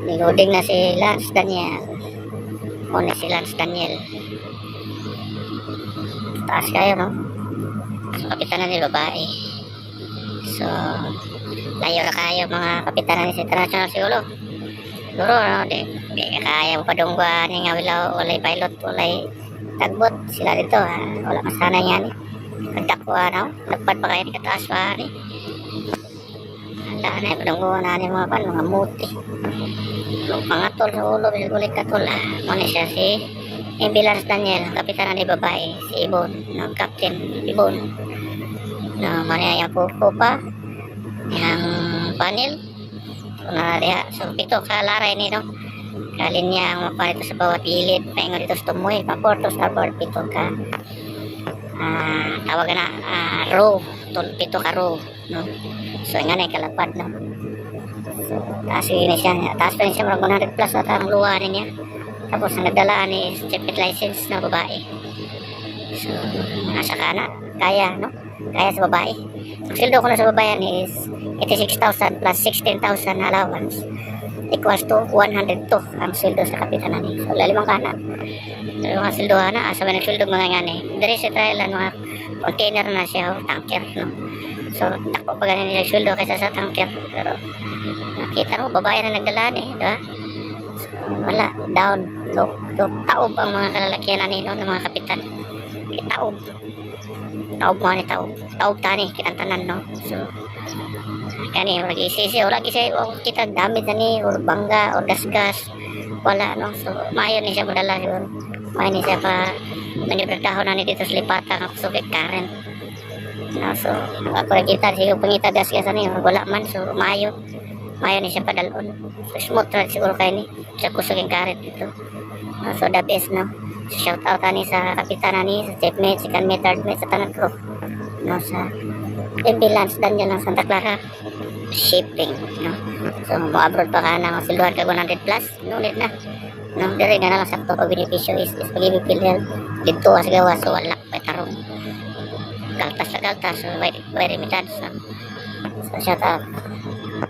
Loading na si Lance Daniel. Una si Lance Daniel. Taas kayo, no? So, kapitanan ni babae. So, layo na kayo mga kapitanan ni International siguro. Siguro, no? Di kaya mo padungguan nga walay pilot, walay tagbot. Sila dito, ha? Wala masana yan, eh. Nagdakwa, no? Nagpad pa kayo ni kataas pa, eh. Wala na, padungguan na mga pan, mga muti. Mga tol sa ulo, bisigulit ka tol. Muna siya si Lance Daniel, kapitanan ni babae, si Ibon, no? Captain Ibon. No, muna yung pupo pa, yung panel. So, pito ka laray ni, no? Kalinya ang mapanito sa bawat gilid, paingon dito sa tumoy, paporto, starboard, pito ka. Tawagan na, row, pito ka row, no? So, nga na yung kalapad, no? So, taas pa rin siya, marang 100 plus at ang luwa niya. Tapos, ang nagdalaan is chipit license na babae. So, nasa kana, kaya, no? Kaya sa babae. Ang sildo ko na sa babayan is 86,000 plus 16,000 allowance equals to 102 ang sildo sa kapitanan ni. So, lalimang kana. Mga sildo na, asa ba nagsildo mga nga ni. Dari sa trial, mga container na siya, tanker, no? So, tako pa ganin nila sildo kaysa sa tanker. Pero, nakita mo, babae na nagdalaan eh, diba? So, wala, down, low, taob ang mga kalalakihan na nino ng mga kapitan. Taob. Taob mo ni taob. Taob tani, kinantanan, no? So, kani, lagi siya, kita damit na ni, or bangga, or gasgas, wala, no? So, mayo ni siya madala, siguro. Mayo ni siya pa, maniberdahon na ni dito sa lipata, ng kusukit current. No, so, ako nakita, siguro pangita gasgas na ni, wala man, so, mayo ni siya padalon. So, smooth ride siguro kayo ni, sa kusukit current dito. No, so, the best, no? Shout out ani sa kapitana ni, sa chief mate, second mate, third mate, sa tanang crew. No, sa Lance Daniel ng Santa Clara shipping, no? So, mo-abroad pa ka na silduhan ka 100 plus, nulit na. No, dire na lang sakto pag benepisyo is pag-ibig health dito as gawa, so wala pa tarong galtas, so very limited. So shout out.